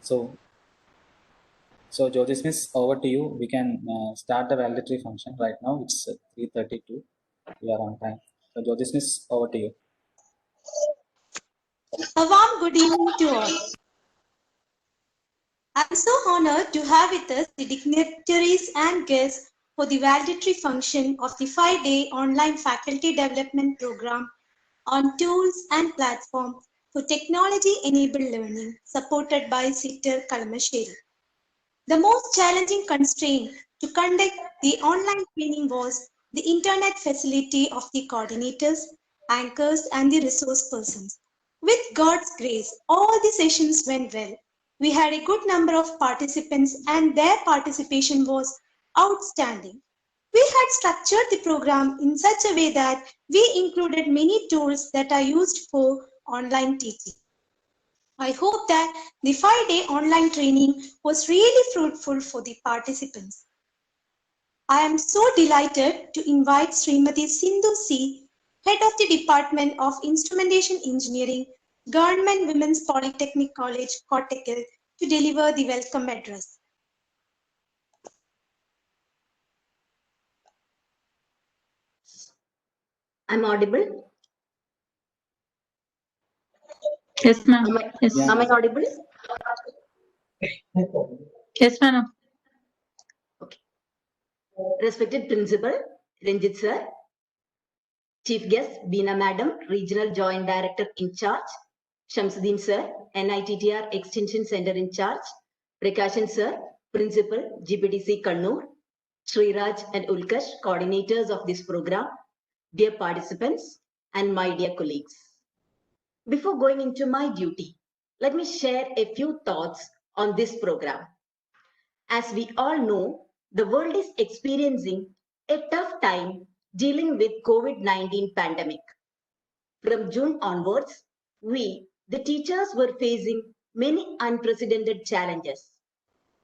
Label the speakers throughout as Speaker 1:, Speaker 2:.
Speaker 1: So, so Jyotish Miss, over to you. We can start the validatory function right now. It's 3:32. We are on time. So Jyotish Miss, over to you.
Speaker 2: A warm good evening to all. I am so honored to have with us the dignitaries and guests for the validatory function of the 5-day online faculty development program on tools and platform for technology-enabled learning supported by SITR Kalamassery. The most challenging constraint to conduct the online training was the internet facility of the coordinators, anchors, and the resource persons. With God's grace, all the sessions went well. We had a good number of participants and their participation was outstanding. We had structured the program in such a way that we included many tools that are used for online teaching. I hope that the 5-day online training was really fruitful for the participants. I am so delighted to invite Srimati Sindhu C, Head of the Department of Instrumentation Engineering, Government Women's Polytechnic College, Kottakkal, to deliver the welcome address.
Speaker 3: I'm audible?
Speaker 4: Yes, ma'am. Yes.
Speaker 3: Am I audible?
Speaker 4: Yes, ma'am.
Speaker 3: Okay. Respected Principal, Ranjit Sir, Chief Guest, Beena Madam, Regional Joint Director in charge, Shamsuddin Sir, NITTR Extension Center in charge, Prakashan Sir, Principal, GPTC Kannur, Sriraj and Ulkash, coordinators of this program, dear participants, and my dear colleagues. Before going into my duty, let me share a few thoughts on this program. As we all know, the world is experiencing a tough time dealing with COVID-19 pandemic. From June onwards, we, the teachers, were facing many unprecedented challenges.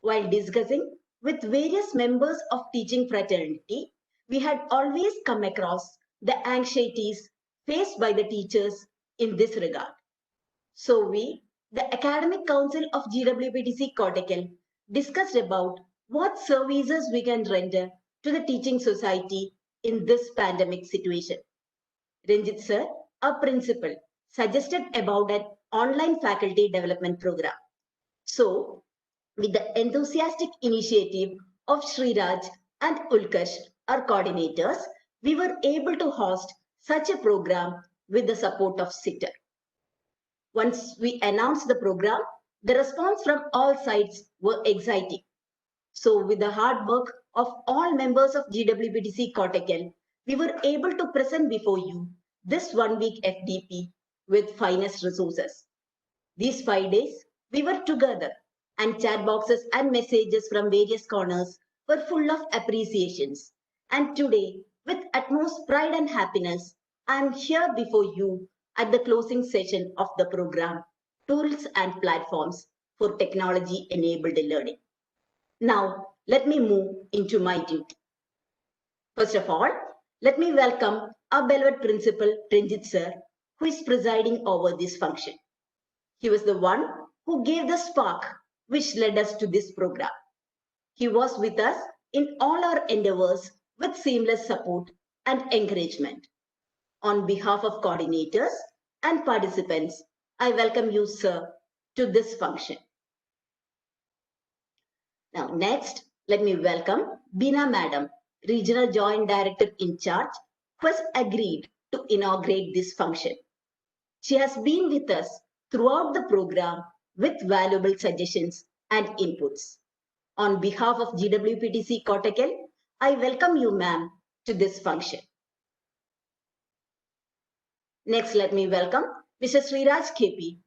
Speaker 3: While discussing with various members of teaching fraternity, we had always come across the anxieties faced by the teachers in this regard. So we, the Academic Council of GWPTC Kottakkal, discussed about what services we can render to the teaching society in this pandemic situation. Ranjit sir, our principal, suggested about an online faculty development program. So, with the enthusiastic initiative of Sriraj and Ulkash, our coordinators, we were able to host such a program with the support of SITR. Once we announced the program, the response from all sides were exciting. So with the hard work of all members of GWPTC Kottakkal, we were able to present before you this 1-week FDP with finest resources. These 5 days, we were together and chat boxes and messages from various corners were full of appreciations. And today, with utmost pride and happiness, I am here before you at the closing session of the program, Tools and Platforms for Technology-Enabled Learning. Now, let me move into my duty. First of all, let me welcome our beloved Principal, Ranjit Sir, who is presiding over this function. He was the one who gave the spark which led us to this program. He was with us in all our endeavors with seamless support and encouragement. On behalf of coordinators and participants, I welcome you, sir, to this function. Now, next, let me welcome Beena Madam, Regional Joint Director in charge, who has agreed to inaugurate this function. She has been with us throughout the program with valuable suggestions and inputs. On behalf of GWPTC Kottakkal, I welcome you, ma'am, to this function. Next, let me welcome Mr. Sriraj KP,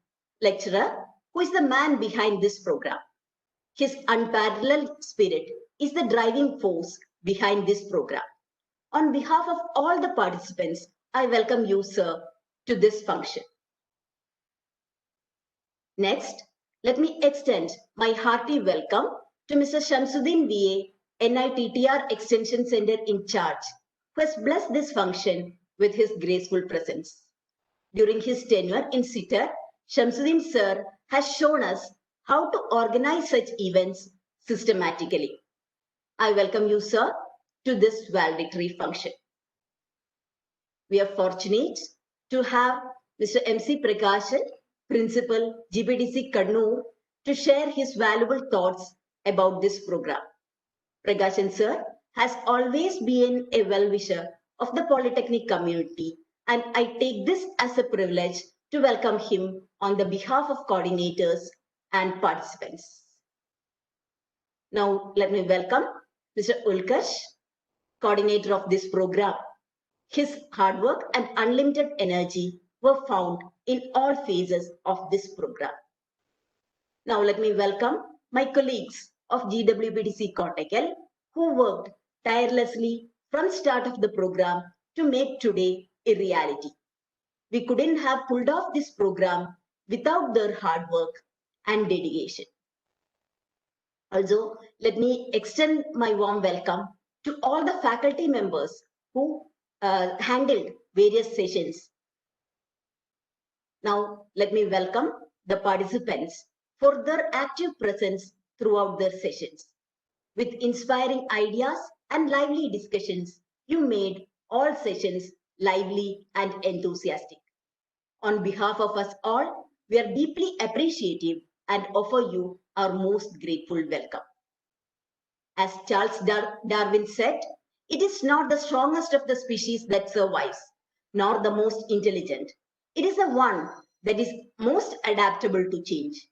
Speaker 3: lecturer, who is the man behind this program. His unparalleled spirit is the driving force behind this program. On behalf of all the participants, I welcome you, sir, to this function. Next, let me extend my hearty welcome to Mr. Shamsuddin VA, NITTR Extension Center in charge, who has blessed this function with his graceful presence. During his tenure in SITR, Shamsuddin sir has shown us how to organize such events systematically. I welcome you, sir, to this valedictory function. We are fortunate to have Mr. M.C. Prakashan, Principal, GPDC Kannur, to share his valuable thoughts about this program. Prakashan sir has always been a well-wisher of the Polytechnic community, and I take this as a privilege to welcome him on the behalf of coordinators and participants. Now, let me welcome Mr. Ulkarsh, coordinator of this program. His hard work and unlimited energy were found in all phases of this program. Now let me welcome my colleagues of GWPTC Kottakkal who worked tirelessly from start of the program to make today a reality. We couldn't have pulled off this program without their hard work and dedication. Also, let me extend my warm welcome to all the faculty members who handled various sessions. Now, let me welcome the participants for their active presence throughout their sessions. With inspiring ideas and lively discussions, you made all sessions lively and enthusiastic. On behalf of us all, we are deeply appreciative and offer you our most grateful welcome. As Charles Darwin said, it is not the strongest of the species that survives, nor the most intelligent. It is the one that is most adaptable to change.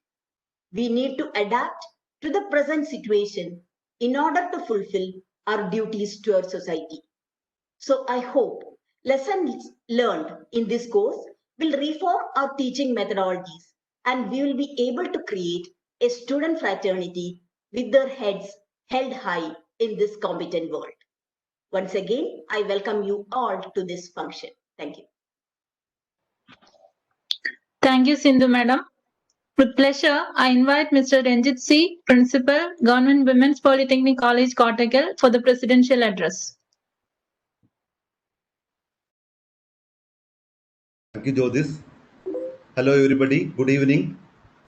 Speaker 3: We need to adapt to the present situation in order to fulfill our duties to our society. So I hope lessons learned in this course will reform our teaching methodologies, and we will be able to create a student fraternity with their heads held high in this competent world. Once again, I welcome you all to this function. Thank you.
Speaker 4: Thank you, Sindhu Madam. With pleasure, I invite Mr. Ranjit C., Principal, Government Women's Polytechnic College, Kottakkal, for the presidential address.
Speaker 5: Thank you, Jyotis. Hello, everybody. Good evening.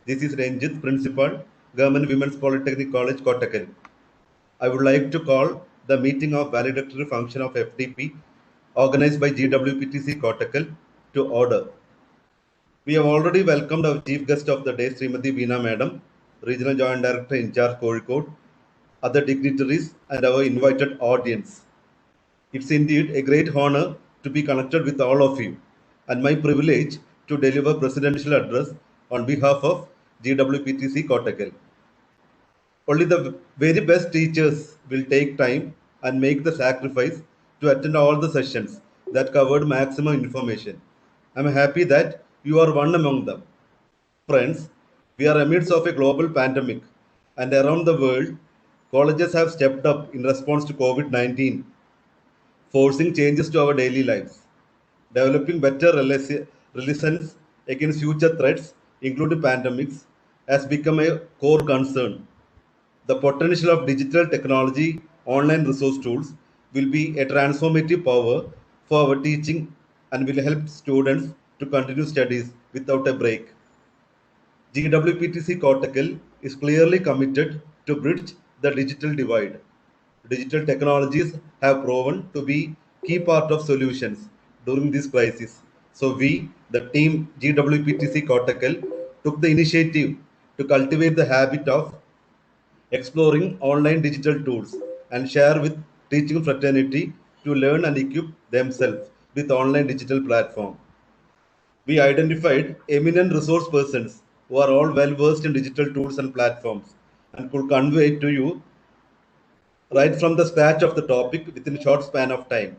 Speaker 5: This is Ranjit, Principal, Government Women's Polytechnic College, Kottakkal. I would like to call the meeting of valedictory function of FDP organized by GWPTC Kottakkal to order. We have already welcomed our chief guest of the day, Srimati Veena Madam, Regional Joint Director in charge Kozhikode, other dignitaries, and our invited audience. It's indeed a great honor to be connected with all of you, and my privilege to deliver presidential address on behalf of GWPTC Kottakkal. Only the very best teachers will take time and make the sacrifice to attend all the sessions that covered maximum information. I'm happy that you are one among them. Friends, we are amidst of a global pandemic, and around the world, colleges have stepped up in response to COVID-19, forcing changes to our daily lives. Developing better resilience against future threats, including pandemics, has become a core concern. The potential of digital technology, online resource tools, will be a transformative power for our teaching and will help students to continue studies without a break. GWPTC Kottakkal is clearly committed to bridge the digital divide. Digital technologies have proven to be key part of solutions during this crisis. So we, the team GWPTC Kottakkal, took the initiative to cultivate the habit of exploring online digital tools and share with teaching fraternity to learn and equip themselves with online digital platform. We identified eminent resource persons who are all well versed in digital tools and platforms and could convey to you right from the scratch of the topic within a short span of time.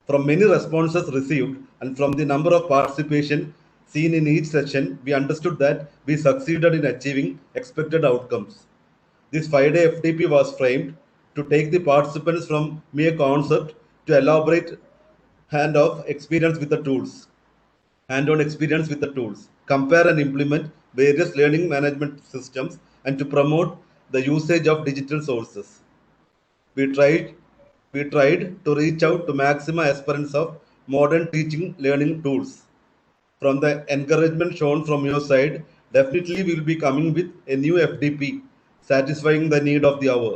Speaker 5: From many responses received and from the number of participation seen in each session, we understood that we succeeded in achieving expected outcomes. This 5-day FDP was framed to take the participants from mere concept to elaborate hands-on experience with the tools, compare and implement various learning management systems, and to promote the usage of digital sources. We tried to reach out to maximum aspirants of modern teaching learning tools. From the encouragement shown from your side Definitely, we will be coming with a new FDP satisfying the need of the hour.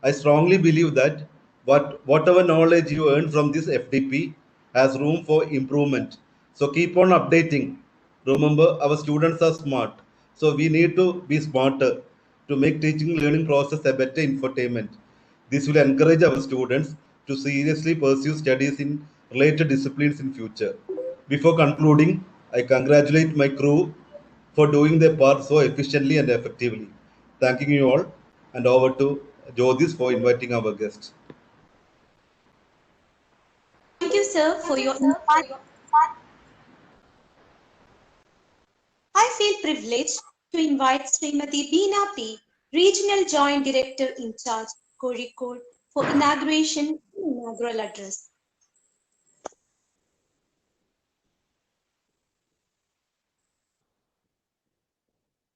Speaker 5: I strongly believe that whatever knowledge you earn from this FDP has room for improvement. So keep on updating. Remember, our students are smart. So we need to be smarter to make teaching learning process a better infotainment. This will encourage our students to seriously pursue studies in related disciplines in future. Before concluding, I congratulate my crew for doing their part so efficiently and effectively. Thanking you all, and over to Jyotis for inviting our guests.
Speaker 2: Thank you, sir, for your insight. I feel privileged to invite Srimati Beena P, Regional Joint Director in Charge, Kozhikode, for inauguration and inaugural address.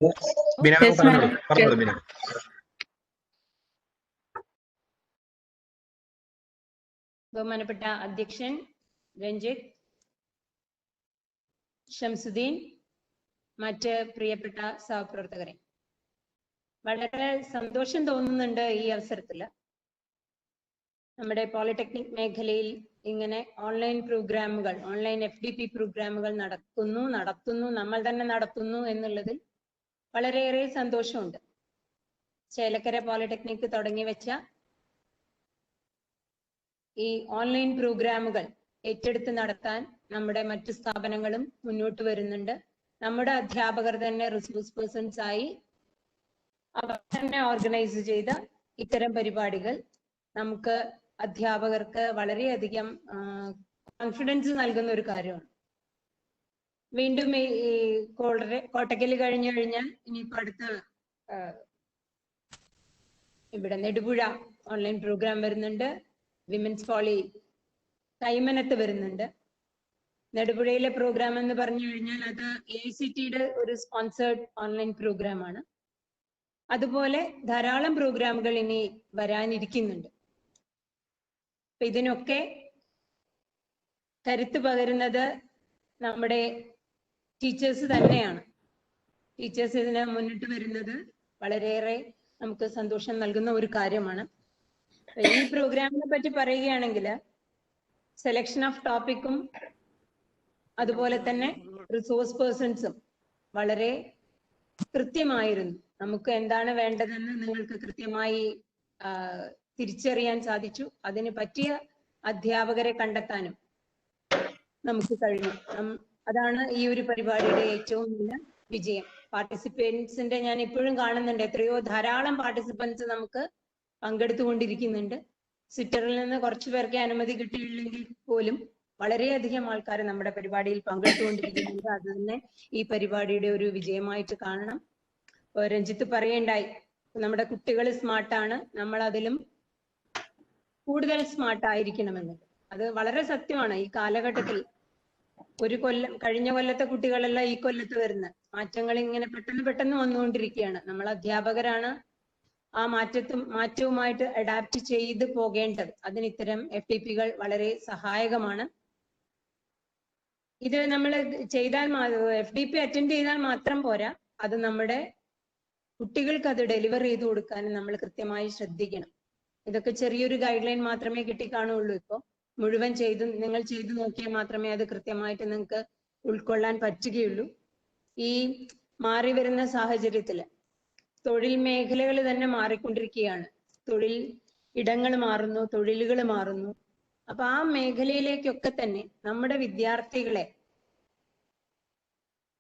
Speaker 4: Yes, madam.
Speaker 6: ബഹുമാനപ്പെട്ട അധ്യക്ഷൻ രഞ്ജിത്ത്, ഷംസുദ്ദീൻ, മറ്റ് പ്രിയപ്പെട്ട സഹപ്രവർത്തകരെ, വളരെ സന്തോഷം തോന്നുന്നുണ്ട് ഈ അവസരത്തിൽ നമ്മുടെ പോളിടെക്നിക് മേഖലയിൽ ഇങ്ങനെ ഓൺലൈൻ പ്രോഗ്രാമുകൾ, ഓൺലൈൻ FDP പ്രോഗ്രാമുകൾ നടത്തുന്നു, നമ്മൾ തന്നെ നടത്തുന്നു എന്നുള്ളതിൽ വളരെയേറെ സന്തോഷമുണ്ട്. ചേലക്കര പോളിടെക്നിക് തുടങ്ങി വെച്ച ഈ ഓൺലൈൻ പ്രോഗ്രാമുകൾ ഏറ്റെടുത്ത് നടത്താൻ നമ്മുടെ മറ്റു സ്ഥാപനങ്ങളും മുന്നോട്ട് വരുന്നുണ്ട്. നമ്മുടെ അധ്യാപകർ തന്നെ റിസോഴ്സ് പേഴ്സൺസ് ആയി അവർ തന്നെ ഓർഗനൈസ് ചെയ്ത ഇത്തരം പരിപാടികൾ നമുക്ക് അധ്യാപകർക്ക് വളരെയധികം കോൺഫിഡൻസ് നൽകുന്ന ഒരു കാര്യമാണ്. വീണ്ടും ഈ കോട്ടക്കൽ കഴിഞ്ഞു കഴിഞ്ഞാൽ ഇനിയിപ്പോ അടുത്ത ഇവിടെ നെടുപുഴ ഓൺലൈൻ പ്രോഗ്രാം വരുന്നുണ്ട്. വിമൻസ് പോളി കൈമനത്ത് വരുന്നുണ്ട്. നെടുപുഴയിലെ പ്രോഗ്രാം എന്ന് പറഞ്ഞു കഴിഞ്ഞാൽ അത് AICTയുടെ ഒരു സ്പോൺസേർഡ് ഓൺലൈൻ പ്രോഗ്രാം ആണ്. അതുപോലെ ധാരാളം പ്രോഗ്രാമുകൾ ഇനി വരാനിരിക്കുന്നുണ്ട്. അപ്പൊ ഇതിനൊക്കെ കരുത്ത് പകരുന്നത് നമ്മുടെ ടീച്ചേഴ്സ് തന്നെയാണ്. ടീച്ചേഴ്സ് ഇതിന് മുന്നിട്ട് വരുന്നത് വളരെയേറെ നമുക്ക് സന്തോഷം നൽകുന്ന ഒരു കാര്യമാണ്. ഈ പ്രോഗ്രാമിനെ പറ്റി പറയുകയാണെങ്കിൽ സെലക്ഷൻ ഓഫ് ടോപ്പിക്കും അതുപോലെ തന്നെ റിസോഴ്സ് പേഴ്സൺസും വളരെ കൃത്യമായിരുന്നു. നമുക്ക് എന്താണ് വേണ്ടതെന്ന് നിങ്ങൾക്ക് കൃത്യമായി തിരിച്ചറിയാൻ സാധിച്ചു. അതിന് പറ്റിയ അധ്യാപകരെ കണ്ടെത്താനും നമുക്ക് കഴിഞ്ഞു. അതാണ് ഈ ഒരു പരിപാടിയുടെ ഏറ്റവും വലിയ വിജയം. പാർട്ടിസിപ്പൻസിന്റെ ഞാൻ ഇപ്പോഴും കാണുന്നുണ്ട്, എത്രയോ ധാരാളം പാർട്ടിസിപ്പൻസ് നമുക്ക് പങ്കെടുത്തുകൊണ്ടിരിക്കുന്നുണ്ട്. ട്വിറ്ററിൽ നിന്ന് കുറച്ചു പേർക്ക് അനുമതി കിട്ടിയില്ലെങ്കിൽ പോലും വളരെയധികം ആൾക്കാർ നമ്മുടെ പരിപാടിയിൽ പങ്കെടുത്തുകൊണ്ടിരിക്കുന്നുണ്ട്. അത് തന്നെ ഈ പരിപാടിയുടെ ഒരു വിജയമായിട്ട് കാണണം. രഞ്ജിത്ത് പറയണ്ടായി, നമ്മുടെ കുട്ടികൾ സ്മാർട്ടാണ്, നമ്മൾ അതിലും കൂടുതൽ സ്മാർട്ട് ആയിരിക്കണമെന്ന്. അത് വളരെ സത്യമാണ്. ഈ കാലഘട്ടത്തിൽ ഒരു കൊല്ലം കഴിഞ്ഞ കൊല്ലത്തെ കുട്ടികളല്ല ഈ കൊല്ലത്ത് വരുന്ന മാറ്റങ്ങൾ ഇങ്ങനെ പെട്ടെന്ന് വന്നുകൊണ്ടിരിക്കുകയാണ്. നമ്മൾ അധ്യാപകരാണ് ആ മാറ്റവുമായിട്ട് അഡാപ്റ്റ് ചെയ്ത് പോകേണ്ടത്. അതിന് ഇത്തരം FDPകൾ വളരെ സഹായകമാണ്. ഇത് നമ്മൾ ചെയ്താൽ FDP അറ്റൻഡ് ചെയ്താൽ മാത്രം പോരാ, അത് നമ്മുടെ കുട്ടികൾക്ക് അത് ഡെലിവർ ചെയ്ത് കൊടുക്കാനും നമ്മൾ കൃത്യമായി ശ്രദ്ധിക്കണം. ഇതൊക്കെ ചെറിയൊരു ഗൈഡ് ലൈൻ മാത്രമേ കിട്ടിക്കാണുള്ളൂ. ഇപ്പോൾ മുഴുവൻ നിങ്ങൾ ചെയ്തു നോക്കിയാൽ മാത്രമേ അത് കൃത്യമായിട്ട് നിങ്ങൾക്ക് ഉൾക്കൊള്ളാൻ പറ്റുകയുള്ളൂ. ഈ മാറി വരുന്ന സാഹചര്യത്തിൽ തൊഴിൽ മേഖലകൾ തന്നെ മാറിക്കൊണ്ടിരിക്കുകയാണ്. തൊഴിൽ ഇടങ്ങൾ മാറുന്നു, തൊഴിലുകൾ മാറുന്നു. അപ്പൊ ആ മേഖലയിലേക്കൊക്കെ തന്നെ നമ്മുടെ വിദ്യാർത്ഥികളെ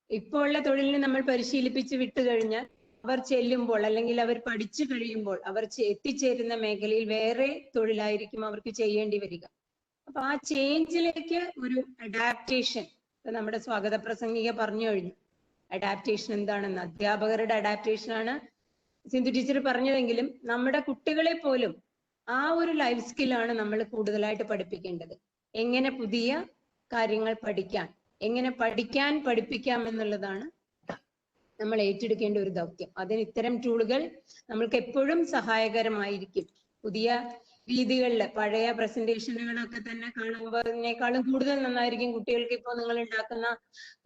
Speaker 6: ഇപ്പോൾ ഉള്ള തൊഴിലിന് നമ്മൾ പരിശീലിപ്പിച്ച് വിട്ടു കഴിഞ്ഞാൽ അവർ ചെല്ലുമ്പോൾ അല്ലെങ്കിൽ അവർ പഠിച്ചു കഴിയുമ്പോൾ അവർ എത്തിച്ചേരുന്ന മേഖലയിൽ വേറെ തൊഴിലായിരിക്കും അവർക്ക് ചെയ്യേണ്ടി വരിക. അപ്പൊ ആ ചേഞ്ചിലേക്ക് ഒരു അഡാപ്റ്റേഷൻ നമ്മുടെ സ്വാഗത പ്രസംഗിക പറഞ്ഞു കഴിഞ്ഞു. അഡാപ്റ്റേഷൻ എന്താണെന്ന് അധ്യാപകരുടെ അഡാപ്റ്റേഷൻ ആണ് സിന്ധു ടീച്ചർ പറഞ്ഞതെങ്കിലും നമ്മുടെ കുട്ടികളെ പോലും ആ ഒരു ലൈഫ് സ്കില്ലാണ് നമ്മൾ കൂടുതലായിട്ട് പഠിപ്പിക്കേണ്ടത്. എങ്ങനെ പുതിയ കാര്യങ്ങൾ പഠിക്കാൻ, എങ്ങനെ പഠിപ്പിക്കാം എന്നുള്ളതാണ് നമ്മൾ ഏറ്റെടുക്കേണ്ട ഒരു ദൗത്യം. അതിന് ഇത്തരം ടൂളുകൾ നമ്മൾക്ക് എപ്പോഴും സഹായകരമായിരിക്കും. പുതിയ രീതികളിൽ പഴയ പ്രസന്റേഷനുകളൊക്കെ തന്നെ കാണുമ്പോഴേക്കാളും കൂടുതൽ നന്നായിരിക്കും കുട്ടികൾക്ക്. ഇപ്പോൾ നിങ്ങൾ ഉണ്ടാക്കുന്ന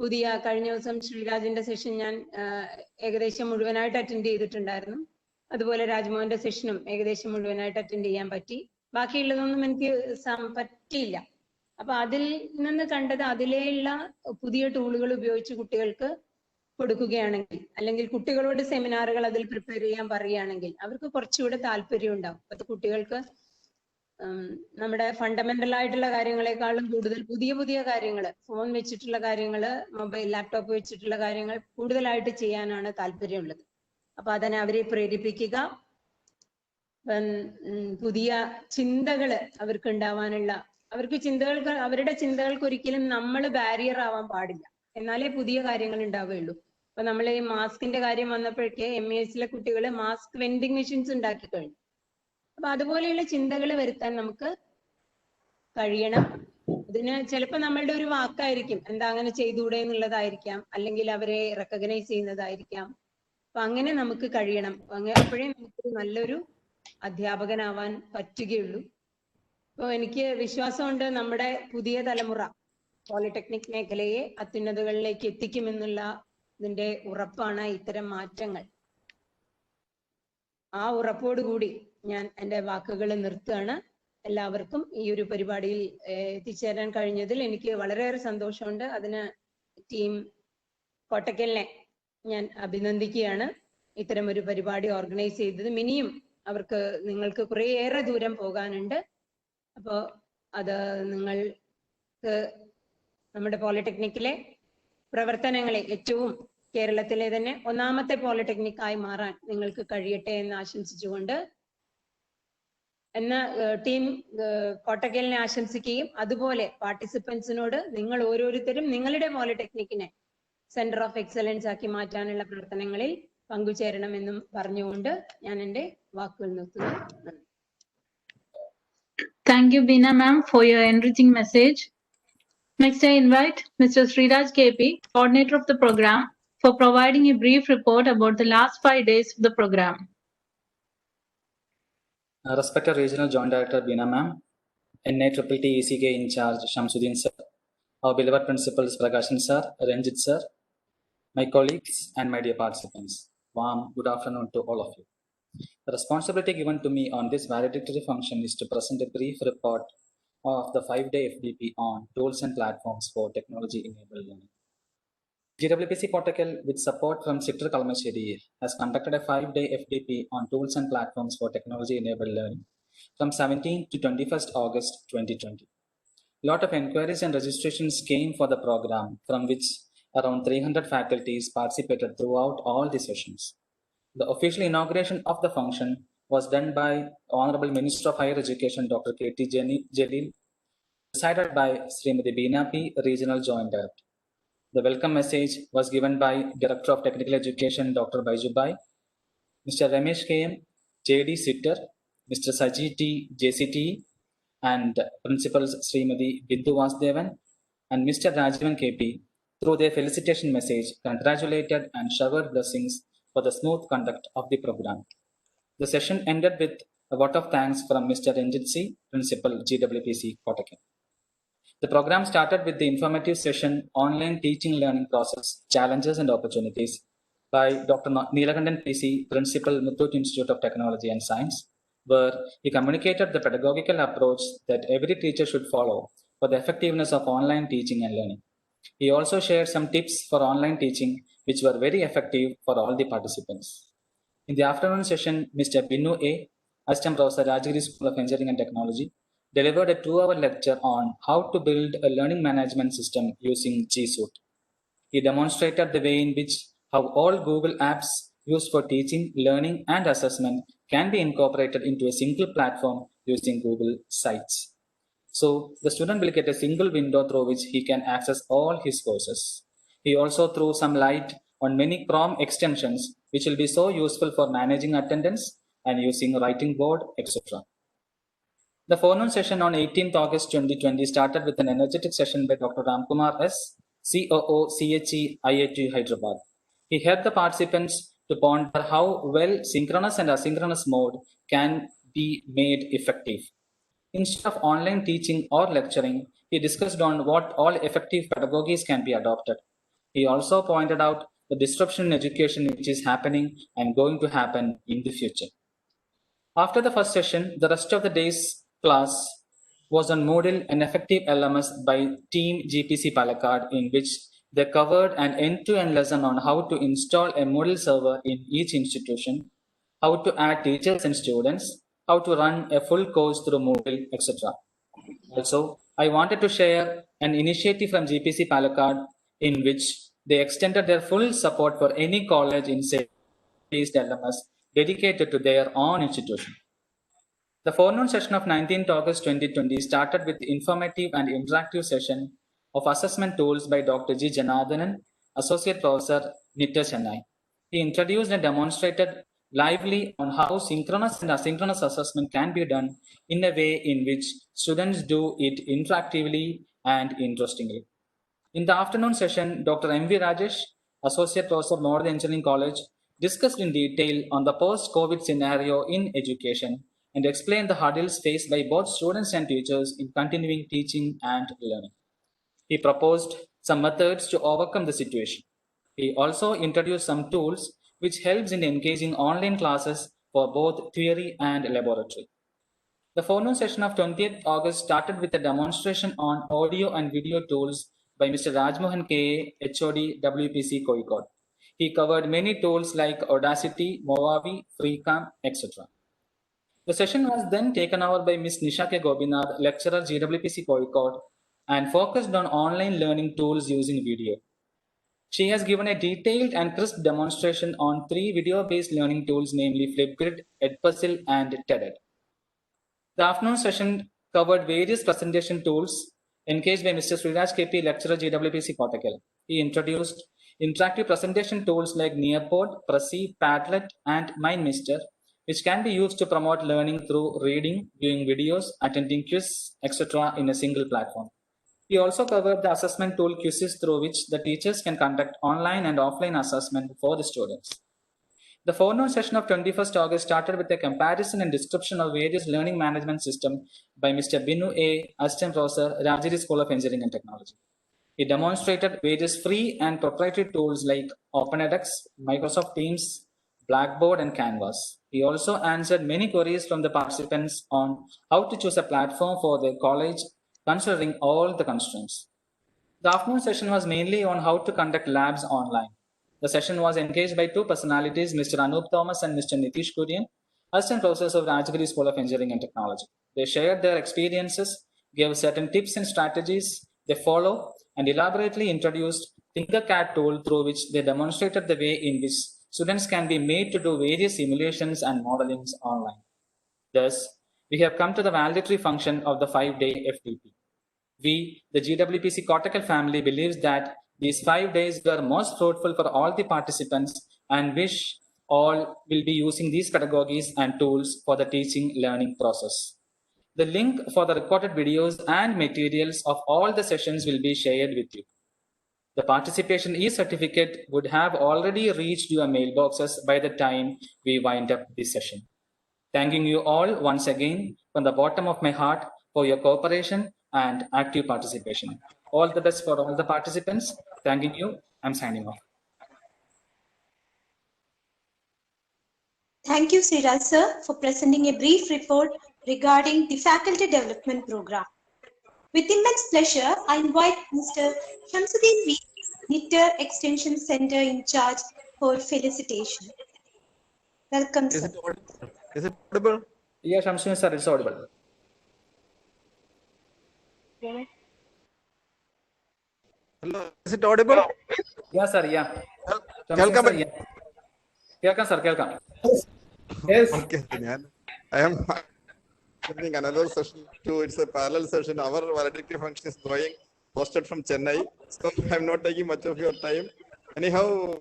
Speaker 6: പുതിയ, കഴിഞ്ഞ ദിവസം ശ്രീരാജിന്റെ സെഷൻ ഞാൻ ഏകദേശം മുഴുവനായിട്ട് അറ്റൻഡ് ചെയ്തിട്ടുണ്ടായിരുന്നു. അതുപോലെ രാജ്മോഹന്റെ സെഷനും ഏകദേശം മുഴുവനായിട്ട് അറ്റൻഡ് ചെയ്യാൻ പറ്റി. ബാക്കിയുള്ളതൊന്നും എനിക്ക് പറ്റിയില്ല. അപ്പൊ അതിൽ നിന്ന് കണ്ടത് അതിലെയുള്ള പുതിയ ടൂളുകൾ ഉപയോഗിച്ച് കുട്ടികൾക്ക് കൊടുക്കുകയാണെങ്കിൽ, അല്ലെങ്കിൽ കുട്ടികളോട് സെമിനാറുകൾ അതിൽ പ്രിപ്പയർ ചെയ്യാൻ പറയുകയാണെങ്കിൽ അവർക്ക് കുറച്ചുകൂടെ താല്പര്യം ഉണ്ടാവും. അപ്പൊ കുട്ടികൾക്ക് നമ്മുടെ ഫണ്ടമെന്റൽ ആയിട്ടുള്ള കാര്യങ്ങളെക്കാളും കൂടുതൽ പുതിയ പുതിയ കാര്യങ്ങൾ, ഫോൺ വെച്ചിട്ടുള്ള കാര്യങ്ങൾ, മൊബൈൽ ലാപ്ടോപ്പ് വെച്ചിട്ടുള്ള കാര്യങ്ങൾ കൂടുതലായിട്ട് ചെയ്യാനാണ് താല്പര്യമുള്ളത്. അപ്പൊ അതിനെ അവരെ പ്രേരിപ്പിക്കുക, പുതിയ ചിന്തകൾ അവർക്ക് ഉണ്ടാവാനുള്ള, അവരുടെ ചിന്തകൾക്ക് ഒരിക്കലും നമ്മൾ ബാരിയർ ആവാൻ പാടില്ല. എന്നാലേ പുതിയ കാര്യങ്ങൾ ഉണ്ടാവുകയുള്ളൂ. അപ്പൊ നമ്മൾ ഈ മാസ്കിന്റെ കാര്യം വന്നപ്പോഴേക്ക് MESലെ കുട്ടികൾ മാസ്ക് വെൻഡിങ് മെഷീൻസ് ഉണ്ടാക്കി കഴിഞ്ഞു. അപ്പൊ അതുപോലെയുള്ള ചിന്തകൾ വരുത്താൻ നമുക്ക് കഴിയണം. ഇതിന് ചിലപ്പോൾ നമ്മളുടെ ഒരു വാക്കായിരിക്കും, എന്താ അങ്ങനെ ചെയ്തുകൂടെ എന്നുള്ളതായിരിക്കാം, അല്ലെങ്കിൽ അവരെ റെക്കഗ്നൈസ് ചെയ്യുന്നതായിരിക്കാം. അപ്പൊ അങ്ങനെ നമുക്ക് കഴിയണം. അപ്പോഴേ നമുക്ക് നല്ലൊരു അധ്യാപകനാവാൻ പറ്റുകയുള്ളൂ. അപ്പോൾ എനിക്ക് വിശ്വാസമുണ്ട് നമ്മുടെ പുതിയ തലമുറ പോളിടെക്നിക് മേഖലയെ അത്യുന്നതകളിലേക്ക് എത്തിക്കുമെന്നുള്ള ഇതിന്റെ ഉറപ്പാണ് ഇത്തരം മാറ്റങ്ങൾ. ആ ഉറപ്പോടുകൂടി ഞാൻ എൻ്റെ വാക്കുകൾ നിർത്തുകയാണ്. എല്ലാവർക്കും ഈ ഒരു പരിപാടിയിൽ എത്തിച്ചേരാൻ കഴിഞ്ഞതിൽ എനിക്ക് വളരെയേറെ സന്തോഷമുണ്ട്. അതിന് ടീം കോട്ടക്കലിനെ ഞാൻ അഭിനന്ദിക്കുകയാണ്. ഇത്തരം ഒരു പരിപാടി ഓർഗനൈസ് ചെയ്തത്. ഇനിയും നിങ്ങൾക്ക് കുറേയേറെ ദൂരം പോകാനുണ്ട്. അപ്പോൾ അത് നിങ്ങൾക്ക് നമ്മുടെ പോളിടെക്നിക്കിലെ പ്രവർത്തനങ്ങളെ ഏറ്റവും കേരളത്തിലെ തന്നെ ഒന്നാമത്തെ പോളിടെക്നിക്കായി മാറാൻ നിങ്ങൾക്ക് കഴിയട്ടെ എന്ന് ആശംസിച്ചുകൊണ്ട് ടീം കോട്ടക്കലിനെ ആശംസിക്കുകയും അതുപോലെ പാർട്ടിസിപ്പൻസിനോട് നിങ്ങൾ ഓരോരുത്തരും നിങ്ങളുടെ പോളിടെക്നിക്കിനെ സെന്റർ ഓഫ് എക്സലൻസ് ആക്കി മാറ്റാനുള്ള പ്രവർത്തനങ്ങളിൽ പങ്കുചേരണമെന്നും പറഞ്ഞുകൊണ്ട് ഞാൻ എൻ്റെ വാക്കുകൾ നിർത്തുന്നു.
Speaker 4: Thank you, Beena ma'am, for your enriching message. Next, I invite Mr. Sriraj KP, coordinator of the program, for providing a brief report about the last 5 days of the program.
Speaker 1: Respected Regional Joint Director Beena ma'am, NITTT ECK in charge Shamsuddin sir, our beloved principals Prakashan sir, Ranjit sir, my colleagues and my dear participants, warm good afternoon to all of you. The responsibility given to me on this valedictory function is to present a brief report of the 5-day FDP on tools and platforms for technology-enabled learning. GWPC Kottakkal, with support from Sittur Kalmasheri, has conducted a 5-day FDP on tools and platforms for technology-enabled learning from 17th to 21st August 2020. A lot of inquiries and registrations came for the program, from which around 300 faculties participated throughout all the sessions. The official inauguration of the function was done by Honorable Minister of Higher Education, Dr. K.T. Jalil, presided by Srimati Beena P., Regional Joint Director. The welcome message was given by Director of Technical Education, Dr. Baijubai, Mr. Ramesh K.M., J.D. Sitter, Mr. Saji T. JCT, and Principals Srimati Bindu Vasdevan and Mr. Rajivan K.P. through their felicitation message congratulated and showered blessings for the smooth conduct of the program. The session ended with a vote of thanks from Mr. Ranjit C., Principal GWPC Kottakkal. The program started with the informative session Online Teaching Learning Process, Challenges and Opportunities by Dr. Neelakandan PC, Principal Muthoot Institute of Technology and Science, where he communicated the pedagogical approach that every teacher should follow for the effectiveness of online teaching and learning. He also shared some tips for online teaching, which were very effective for all the participants. In the afternoon session, Mr. Binu A., Assistant Professor, Rajagiri School of Engineering and Technology, delivered a 2-hour lecture on how to build a learning management system using G Suite. He demonstrated the way in which how all Google apps used for teaching, learning, and assessment can be incorporated into a single platform using Google Sites. So the student will get a single window through which he can access all his courses. He also threw some light on many Chrome extensions, which will be so useful for managing attendance and using writing board, etc. The forenoon session on 18th August 2020 started with an energetic session by Dr. Ramkumar S., COO, CHE, IIT Hyderabad. He helped the participants to ponder how well synchronous and asynchronous mode can be made effective. Instead of online teaching or lecturing, he discussed on what all effective pedagogies can be adopted. He also pointed out the disruption in education which is happening and going to happen in the future. After the first session, the rest of the day's class was on Moodle and Effective LMS by Team GPC Palakkad, in which they covered an end-to-end lesson on how to install a Moodle server in each institution, how to add teachers and students, how to run a full course through Moodle, etc. Also, I wanted to share an initiative from GPC Palakkad in which they extended their full support for any college in based LMS dedicated to their own institution. The forenoon session of 19th August 2020 started with informative and interactive session of assessment tools by Dr. G. Janardhanan, Associate Professor, NITTER Chennai. He introduced and demonstrated lively on how synchronous and asynchronous assessment can be done in a way in which students do it interactively and interestingly. In the afternoon session, Dr. M.V. Rajesh, Associate Professor, Modern Engineering College, discussed in detail on the post-COVID scenario in education and explained the hurdles faced by both students and teachers in continuing teaching and learning. He proposed some methods to overcome the situation. He also introduced some tools which helps in engaging online classes for both theory and laboratory. The forenoon session of 20th August started with a demonstration on audio and video tools by Mr. Rajmohan K. HOD, WPC Kozhikode. He covered many tools like Audacity, Movavi, FreeCam, etc. The session was then taken over by Ms. Nisha K. Gobinath, lecturer, GWPC Kozhikode, and focused on online learning tools using video. She has given a detailed and crisp demonstration on 3 video-based learning tools, namely Flipgrid, Edpuzzle, and TEDed. The afternoon session covered various presentation tools engaged by Mr. Sriraj KP, lecturer, GWPC Kottakkal. He introduced interactive presentation tools like Nearpod, Prezi, Padlet, and MindMeister, which can be used to promote learning through reading, viewing videos, attending quiz, etc. in a single platform. He also covered the assessment tool Quizzes, through which the teachers can conduct online and offline assessment for the students. The forenoon session of 21st August started with a comparison and description of various learning management systems by Mr. Binu A., Assistant Professor, Rajgiri School of Engineering and Technology. He demonstrated various free and proprietary tools like OpenEdX, Microsoft Teams, Blackboard, and Canvas. He also answered many queries from the participants on how to choose a platform for their college, considering all the constraints. The afternoon session was mainly on how to conduct labs online. The session was engaged by 2 personalities, Mr. Anup Thomas and Mr. Nitish Kurian, Assistant Professors of Rajgiri School of Engineering and Technology. They shared their experiences, gave certain tips and strategies they follow, and elaborately introduced Tinkercad tool, through which they demonstrated the way in which students can be made to do various simulations and modelings online. Thus, we have come to the validatory function of the 5-day FDP. We, the GWPC Kottakkal family, believes that these 5 days were most fruitful for all the participants and wish all will be using these pedagogies and tools for the teaching learning process. The link for the recorded videos and materials of all the sessions will be shared with you. The participation e-certificate would have already reached your mailboxes by the time we wind up this session. Thanking you all once again from the bottom of my heart for your cooperation and active participation. All the best for all the participants. Thanking you. I'm signing off.
Speaker 2: Thank you, Sriraj sir, for presenting a brief report regarding the faculty development program. With immense pleasure, I invite Mr. Shamsuddin V, NITTER Extension Center in charge, for felicitation. Welcome, sir.
Speaker 7: Is it audible?
Speaker 1: Yeah, Shamsuddin sir, it's audible.
Speaker 7: Hello, is it audible?
Speaker 1: Yeah, sir, yeah.
Speaker 7: Welcome.
Speaker 1: Sir, yeah. Welcome, sir, welcome.
Speaker 8: Yes.
Speaker 7: Okay, I am attending another session too. It's a parallel session. Our validity function is going, posted from Chennai. So I'm not taking much of your time. Anyhow,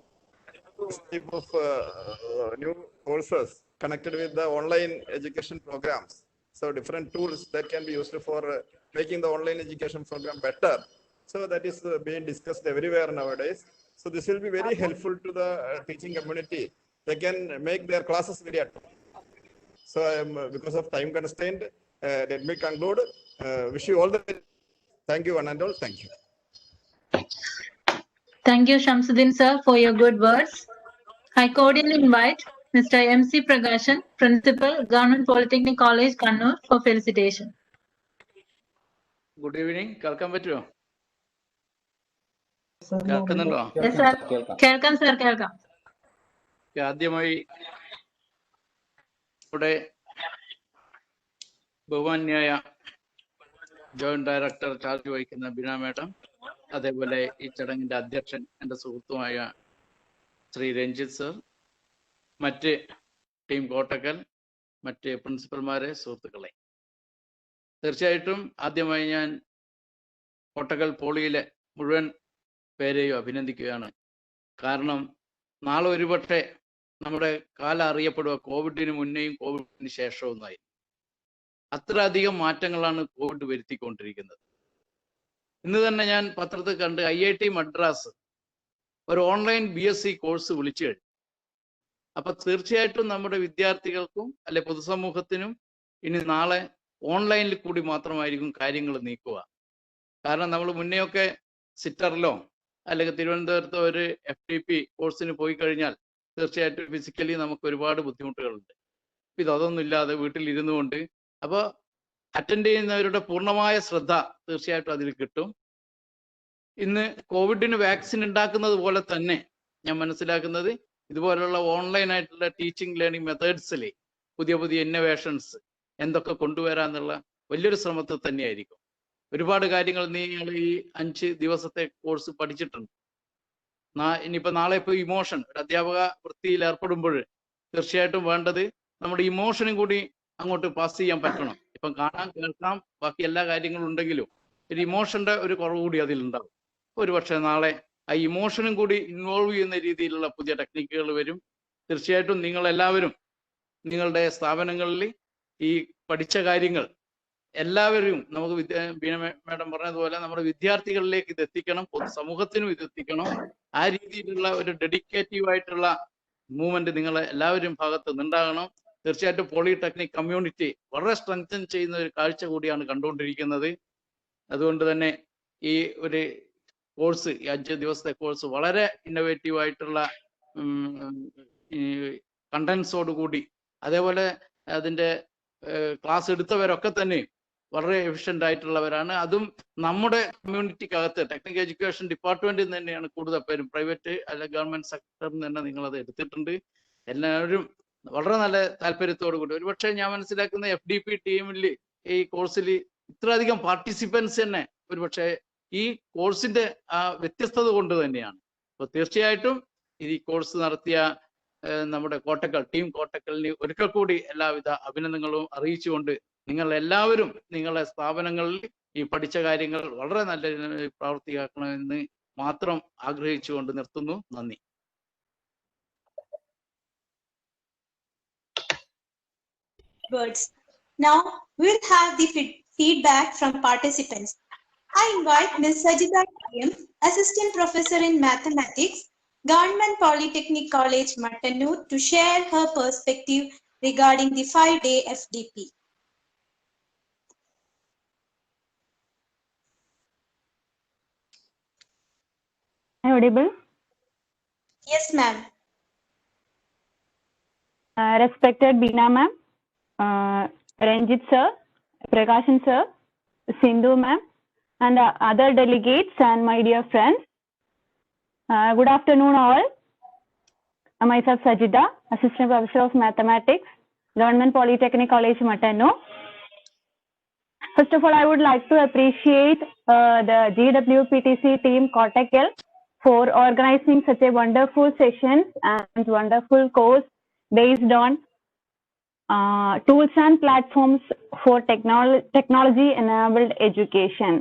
Speaker 7: this type of new courses connected with the online education programs. So different tools that can be used for making the online education program better. So that is being discussed everywhere nowadays. So this will be very helpful to the teaching community. They can make their classes very attractive. So because of time constraint, let me conclude. Wish you all the best. Thank you, one and all. Thank you.
Speaker 4: Thank you, Shamsuddin sir, for your good words. I cordially invite Mr. M.C. Pragashan, Principal, Government Polytechnic College, Kannur, for felicitation.
Speaker 8: Good evening. കേൾക്കാൻ പറ്റുമോ? കേൾക്കുന്നുണ്ടോ?
Speaker 4: Yes, sir. കേൾക്കാം sir, കേൾക്കാം.
Speaker 8: ആദ്യമായി ഇവിടെ ബഹുമാന്യായ joint director charge വഹിക്കുന്ന Beena madam, അതേപോലെ ഈ ചടങ്ങിന്റെ അധ്യക്ഷൻ എൻ്റെ സുഹൃത്തുമായ ശ്രീ രഞ്ജിത്ത് സർ, മറ്റ് ടീം കോട്ടക്കൽ, മറ്റ് പ്രിൻസിപ്പൽമാരെ, സുഹൃത്തുക്കളെ, തീർച്ചയായിട്ടും ആദ്യമായി ഞാൻ കോട്ടക്കൽ പോളിയിലെ മുഴുവൻ പേരെയും അഭിനന്ദിക്കുകയാണ്. കാരണം നാളെ ഒരുപക്ഷെ നമ്മുടെ കാലം അറിയപ്പെടുക കോവിഡിന് മുന്നേയും കോവിഡിന് ശേഷവുമായി. അത്ര അധികം മാറ്റങ്ങളാണ് കോവിഡ് വരുത്തിക്കൊണ്ടിരിക്കുന്നത്. ഇന്ന് തന്നെ ഞാൻ പത്രത്തിൽ കണ്ട് IIT മദ്രാസ് ഒരു ഓൺലൈൻ BSc കോഴ്സ് വിളിച്ചു കഴിഞ്ഞു. അപ്പൊ തീർച്ചയായിട്ടും നമ്മുടെ വിദ്യാർത്ഥികൾക്കും അല്ലെ പൊതുസമൂഹത്തിനും ഇനി നാളെ ഓൺലൈനിൽ കൂടി മാത്രമായിരിക്കും കാര്യങ്ങൾ നീക്കുക. കാരണം നമ്മൾ മുന്നെയൊക്കെ സിറ്ററിലോ അല്ലെങ്കിൽ തിരുവനന്തപുരത്തോ ഒരു FTP കോഴ്സിന് പോയി കഴിഞ്ഞാൽ തീർച്ചയായിട്ടും ഫിസിക്കലി നമുക്ക് ഒരുപാട് ബുദ്ധിമുട്ടുകളുണ്ട്. ഇതൊന്നും ഇല്ലാതെ വീട്ടിലിരുന്നു കൊണ്ട് അപ്പോൾ അറ്റൻഡ് ചെയ്യുന്നവരുടെ പൂർണ്ണമായ ശ്രദ്ധ തീർച്ചയായിട്ടും അതിൽ കിട്ടും. ഇന്ന് കോവിഡിന് വാക്സിൻ ഉണ്ടാക്കുന്നത് പോലെ തന്നെ ഞാൻ മനസ്സിലാക്കുന്നത് ഇതുപോലുള്ള ഓൺലൈൻ ആയിട്ടുള്ള ടീച്ചിങ് ലേണിംഗ് മെത്തേഡ്സിൽ പുതിയ പുതിയ ഇന്നോവേഷൻസ് എന്തൊക്കെ കൊണ്ടുവരാന്നുള്ള വലിയൊരു ശ്രമത്തിൽ തന്നെയായിരിക്കും. ഒരുപാട് കാര്യങ്ങൾ നിങ്ങൾ ഈ 5 ദിവസത്തെ കോഴ്സ് പഠിച്ചിട്ടുണ്ട്. ഇനിയിപ്പോൾ നാളെ ഇപ്പോൾ ഇമോഷൻ, ഒരു അധ്യാപക വൃത്തിയിൽ ഏർപ്പെടുമ്പോൾ തീർച്ചയായിട്ടും വേണ്ടത് നമ്മുടെ ഇമോഷനും കൂടി അങ്ങോട്ട് പാസ് ചെയ്യാൻ പറ്റണം. ഇപ്പം കാണാൻ, കേൾക്കാം, ബാക്കി എല്ലാ കാര്യങ്ങളും ഉണ്ടെങ്കിലും ഒരു ഇമോഷന്റെ ഒരു കുറവ് കൂടി അതിലുണ്ടാവും. ഒരുപക്ഷെ നാളെ ആ ഇമോഷനും കൂടി ഇൻവോൾവ് ചെയ്യുന്ന രീതിയിലുള്ള പുതിയ ടെക്നിക്കുകൾ വരും. തീർച്ചയായിട്ടും നിങ്ങളെല്ലാവരും നിങ്ങളുടെ സ്ഥാപനങ്ങളിൽ ഈ പഠിച്ച കാര്യങ്ങൾ എല്ലാവരും നമുക്ക് ബീന മാഡം പറഞ്ഞതുപോലെ നമ്മുടെ വിദ്യാർത്ഥികളിലേക്ക് ഇത് എത്തിക്കണം, പൊതുസമൂഹത്തിനും ഇത് എത്തിക്കണം. ആ രീതിയിലുള്ള ഒരു ഡെഡിക്കേറ്റീവ് ആയിട്ടുള്ള മൂവ്മെന്റ് നിങ്ങൾ എല്ലാവരും ഭാഗത്ത് നിന്നുണ്ടാകണം. തീർച്ചയായിട്ടും പോളിടെക്നിക് കമ്മ്യൂണിറ്റി വളരെ സ്ട്രെങ്തൻ ചെയ്യുന്ന ഒരു കാഴ്ച കൂടിയാണ് കണ്ടുകൊണ്ടിരിക്കുന്നത്. അതുകൊണ്ട് തന്നെ ഈ ഒരു കോഴ്സ്, ഈ 5 ദിവസത്തെ കോഴ്സ് വളരെ ഇന്നോവേറ്റീവ് ആയിട്ടുള്ള കണ്ടൻസോടുകൂടി, അതേപോലെ അതിൻ്റെ ക്ലാസ് എടുത്തവരൊക്കെ തന്നെ വളരെ എഫിഷ്യൻ്റ് ആയിട്ടുള്ളവരാണ്. അതും നമ്മുടെ കമ്മ്യൂണിറ്റിക്കകത്ത് ടെക്നിക്കൽ എഡ്യൂക്കേഷൻ ഡിപ്പാർട്ട്മെന്റിൽ നിന്ന് തന്നെയാണ് കൂടുതൽ പേരും, പ്രൈവറ്റ് അല്ലെ ഗവൺമെന്റ് സെക്ടറിൽ നിന്ന് തന്നെ നിങ്ങളത് എടുത്തിട്ടുണ്ട്. എല്ലാവരും വളരെ നല്ല താല്പര്യത്തോടു കൂടി, ഒരുപക്ഷെ ഞാൻ മനസ്സിലാക്കുന്ന FDP ടീമിൽ ഈ കോഴ്സിൽ ഇത്രയധികം പാർട്ടിസിപ്പൻസ് തന്നെ ഒരുപക്ഷെ ഈ കോഴ്സിന്റെ ആ വ്യത്യസ്തത കൊണ്ട് തന്നെയാണ്. അപ്പോൾ തീർച്ചയായിട്ടും ഈ കോഴ്സ് നടത്തിയ നമ്മുടെ കോട്ടക്കൽ ടീം കോട്ടക്കലിന് ഒരിക്കൽ കൂടി എല്ലാവിധ അഭിനന്ദനങ്ങളും അറിയിച്ചുകൊണ്ട് നിങ്ങൾ എല്ലാവരും നിങ്ങളുടെ സ്ഥാപനങ്ങളിൽ ഈ പഠിച്ച കാര്യങ്ങൾ വളരെ നല്ല പ്രവർത്തിയാക്കണമെന്ന് മാത്രം ആഗ്രഹിച്ചുകൊണ്ട് നിർത്തുന്നു. നന്ദി.
Speaker 2: Words. Now we'll have the feedback from participants. I invite Ms. Sajida K.M., Assistant Professor in Mathematics, Government Polytechnic College, Mattanur, to share her perspective regarding the 5-day FDP.
Speaker 9: Audible?
Speaker 2: Yes, ma'am.
Speaker 9: Respected Beena ma'am, Ranjit sir, Prakashan sir, Sindhu ma'am, and other delegates and my dear friends. Good afternoon all. Myself Sajida, Assistant Professor of Mathematics, Government Polytechnic College, Mattanur. First of all, I would like to appreciate the GWPTC team Kottakkal for organizing such a wonderful session and wonderful course based on tools and platforms for technology-enabled education.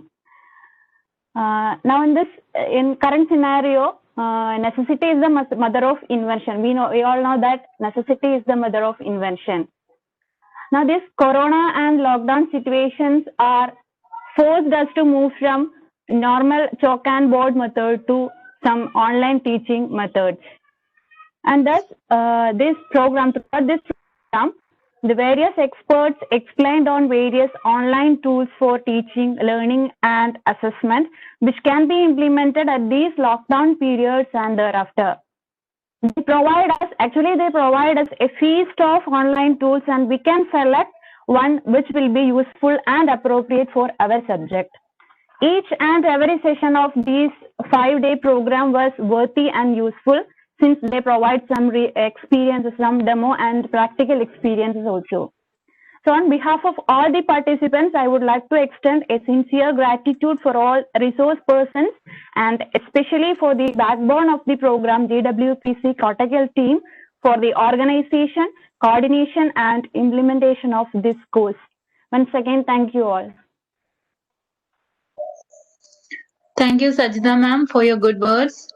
Speaker 9: Now, in current scenario, necessity is the mother of invention. We all know that necessity is the mother of invention. Now, this corona and lockdown situations are forced us to move from normal chalk and board method to some online teaching methods. And thus, throughout this program, The various experts explained on various online tools for teaching, learning, and assessment, which can be implemented at these lockdown periods and thereafter. They provide us a feast of online tools, and we can select one which will be useful and appropriate for our subject. Each and every session of this 5-day program was worthy and useful, since they provide some experiences, some demo and practical experiences also. So on behalf of all the participants, I would like to extend a sincere gratitude for all resource persons, and especially for the backbone of the program, GWPC Kottakkal team, for the organization, coordination and implementation of this course. Once again, thank you all.
Speaker 4: Thank you, Sajida ma'am, for your good words.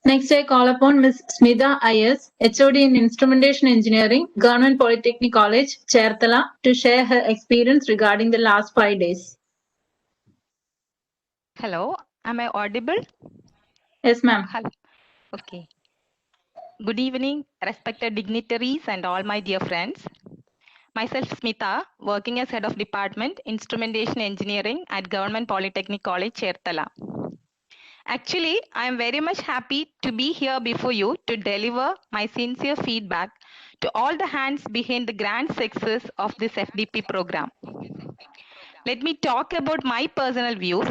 Speaker 4: Next, I call upon Ms. Smita IS, HOD in Instrumentation Engineering, Government Polytechnic College, Cherthala, to share her experience regarding the last 5 days.
Speaker 10: Hello, am I audible?
Speaker 4: Yes, ma'am.
Speaker 10: Hello. Okay. Good evening, respected dignitaries and all my dear friends. Myself, Smita, working as Head of Department, Instrumentation Engineering at Government Polytechnic College, Cherthala. Actually, I am very much happy to be here before you to deliver my sincere feedback to all the hands behind the grand success of this FDP program. Let me talk about my personal views.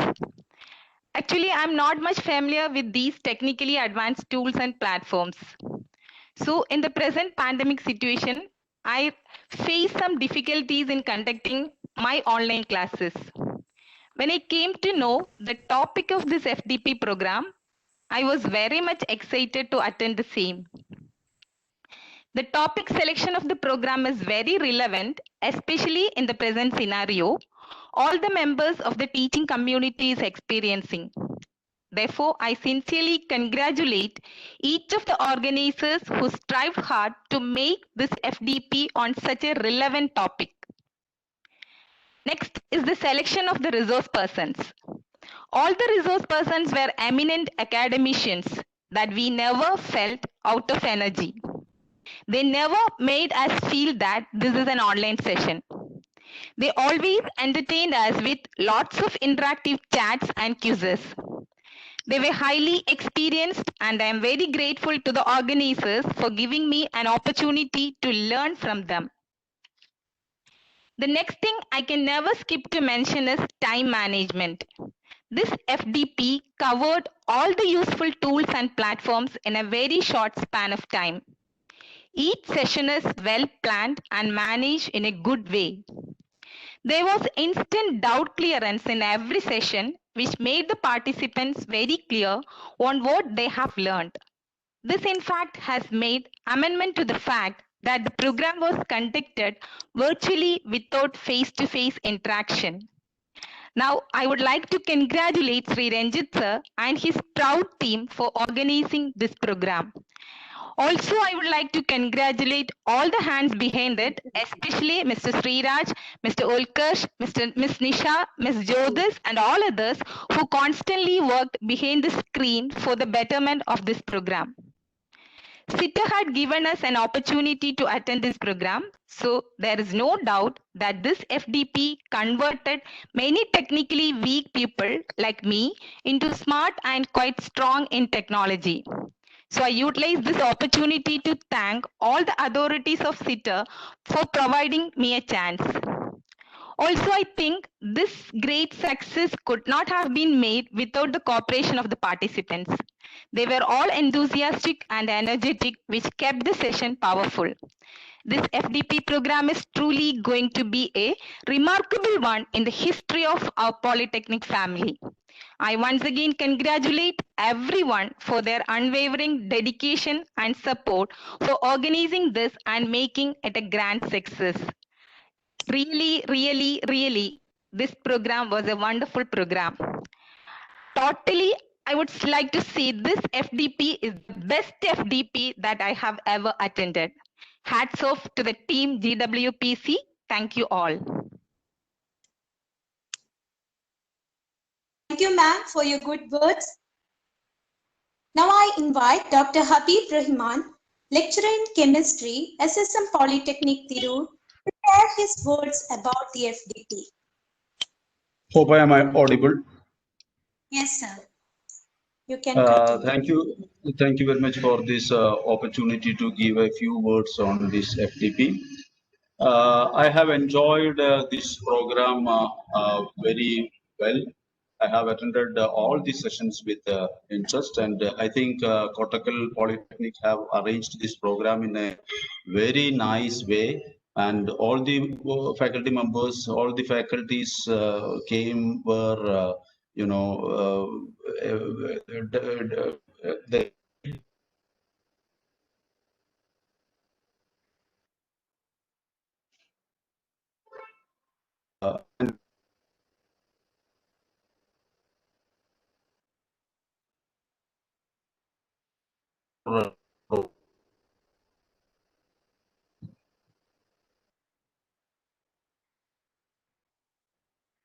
Speaker 10: Actually, I'm not much familiar with these technically advanced tools and platforms. So in the present pandemic situation, I face some difficulties in conducting my online classes. When I came to know the topic of this FDP program, I was very much excited to attend the same. The topic selection of the program is very relevant, especially in the present scenario all the members of the teaching community is experiencing. Therefore, I sincerely congratulate each of the organizers who strived hard to make this FDP on such a relevant topic. Next is the selection of the resource persons. All the resource persons were eminent academicians that we never felt out of energy. They never made us feel that this is an online session. They always entertained us with lots of interactive chats and quizzes. They were highly experienced, and I am very grateful to the organizers for giving me an opportunity to learn from them. The next thing I can never skip to mention is time management. This FDP covered all the useful tools and platforms in a very short span of time. Each session is well planned and managed in a good way. There was instant doubt clearance in every session, which made the participants very clear on what they have learned. This, in fact, has made amendment to the fact that the program was conducted virtually without face-to-face interaction. Now, I would like to congratulate Sri Ranjit sir and his proud team for organizing this program. Also, I would like to congratulate all the hands behind it, especially Mr. Sriraj, Mr. Ulkarsh, Ms. Nisha, Ms. Jyotis, and all others who constantly worked behind the screen for the betterment of this program. SITA had given us an opportunity to attend this program, so there is no doubt that this FDP converted many technically weak people like me into smart and quite strong in technology. So I utilize this opportunity to thank all the authorities of SITA for providing me a chance. Also, I think this great success could not have been made without the cooperation of the participants. They were all enthusiastic and energetic, which kept the session powerful. This FDP program is truly going to be a remarkable one in the history of our Polytechnic family. I once again congratulate everyone for their unwavering dedication and support for organizing this and making it a grand success. Really, this program was a wonderful program. Totally, I would like to say this FDP is the best FDP that I have ever attended. Hats off to the team GWPC. Thank you all.
Speaker 2: Thank you, ma'am, for your good words. Now I invite Dr. Habib Rahman, lecturer in chemistry, SSM Polytechnic, Tirur, to share his words about the FDP.
Speaker 11: Hope I am audible.
Speaker 2: Yes, sir. You can continue.
Speaker 11: Thank you very much for this opportunity to give a few words on this FDP. I have enjoyed this program very well. I have attended all the sessions with interest, and I think Kottakkal Polytechnic have arranged this program in a very nice way. And all the faculty members, all the faculties came were, they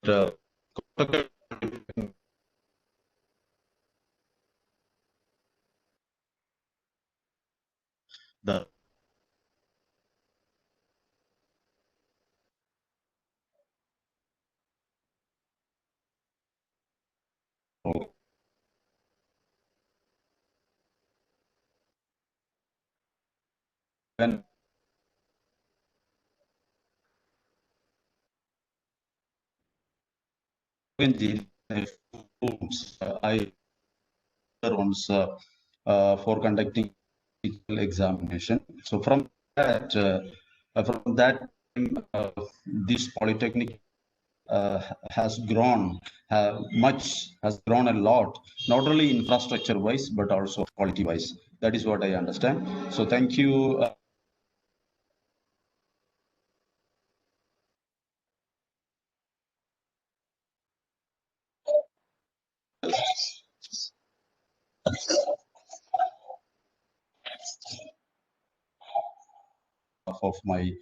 Speaker 11: the when I for conducting examination. So from that this polytechnic has grown has grown a lot, not only infrastructure wise but also quality wise. That is what I understand. So thank you. Of my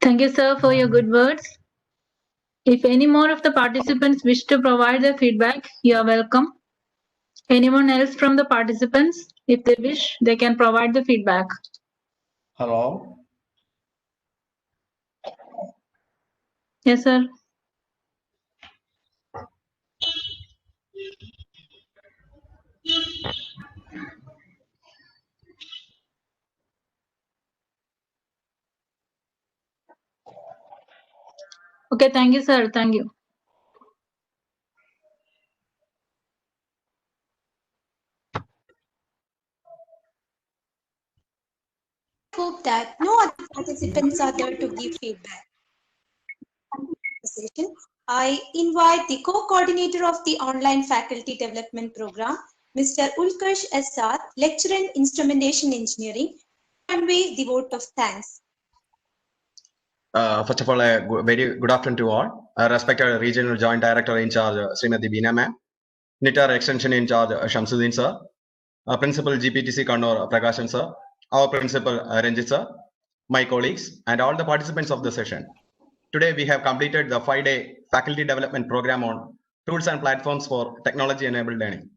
Speaker 4: Thank you, sir, for your good words. If any more of the participants wish to provide their feedback, you are welcome. Anyone else from the participants, if they wish, they can provide the feedback.
Speaker 11: Hello.
Speaker 4: Yes, sir. Okay, thank you, sir. Thank you.
Speaker 2: I hope that no other participants are there to give feedback. I invite the co-coordinator of the online faculty development program, Mr. Ulkarsh SR, lecturer in instrumentation engineering, to convey the vote of thanks.
Speaker 12: First of all, very good afternoon to all. Respected Regional Joint Director in charge, Srimati Beena ma'am, NITR Extension in charge, Shamsuddin sir, Principal GPTC Kannur Prakashan sir, our Principal Ranjit sir, my colleagues, and all the participants of the session. Today, we have completed the 5-day faculty development program on tools and platforms for technology-enabled learning.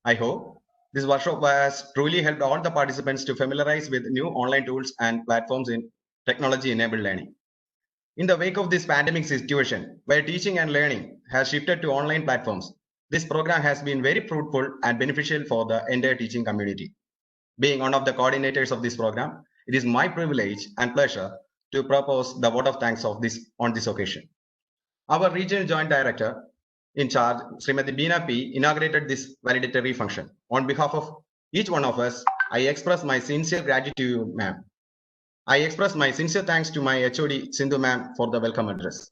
Speaker 12: I hope this workshop has truly helped all the participants to familiarize with new online tools and platforms in technology-enabled learning. In the wake of this pandemic situation, where teaching and learning has shifted to online platforms, this program has been very fruitful and beneficial for the entire teaching community. Being one of the coordinators of this program, it is my privilege and pleasure to propose the vote of thanks on this occasion. Our Regional Joint Director in charge, Srimati Beena P, inaugurated this validatory function. On behalf of each one of us, I express my sincere gratitude, ma'am. I express my sincere thanks to my HOD, Sindhu ma'am, for the welcome address.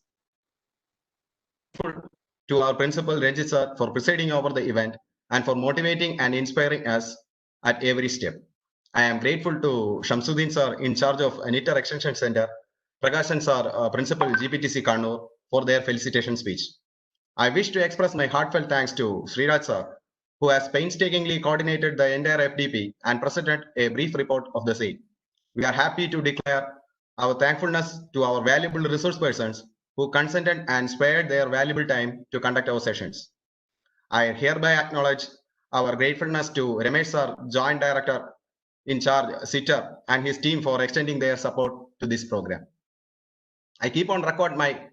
Speaker 12: To our Principal Ranjit sir for presiding over the event and for motivating and inspiring us at every step. I am grateful to Shamsuddin sir in charge of NITR Extension Center, Prakashan sir, Principal GPTC Kannur, for their felicitation speech. I wish to express my heartfelt thanks to Sriraj sir, who has painstakingly coordinated the entire FDP and presented a brief report of the same. We are happy to declare our thankfulness to our valuable resource persons who consented and spared their valuable time to conduct our sessions. I hereby acknowledge our gratefulness to Ramesh sir, Joint Director in charge, Sitter, and his team for extending their support to this program. I keep on record my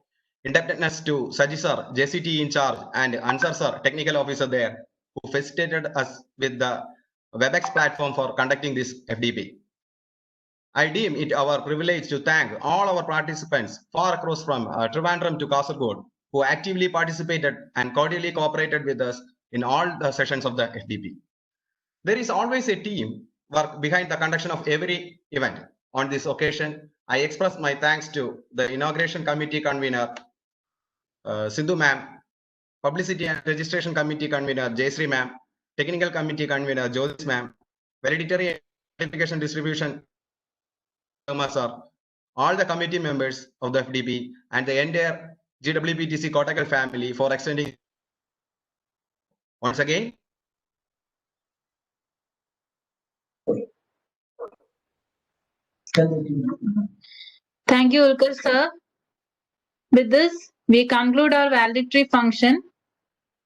Speaker 12: indebtedness to Saji sir, JCT in charge, and Ansar sir, technical officer there, who facilitated us with the WebEx platform for conducting this FDP. I deem it our privilege to thank all our participants far across from Trivandrum to Kasaragod, who actively participated and cordially cooperated with us in all the sessions of the FDP. There is always a team work behind the conduction of every event. On this occasion, I express my thanks to the Inauguration Committee Convener, Sindhu ma'am, Publicity and Registration Committee Convener, Jaysri ma'am, Technical Committee Convener, Jyotis ma'am, Valedictory Certification Distribution, sir, all the committee members of the FDP, and the entire GWPTC Kottakkal family for extending. Once again,
Speaker 4: Thank you, Ulkar sir. With this, we conclude our valedictory function.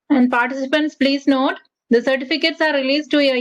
Speaker 4: And participants, please note, the certificates are released to your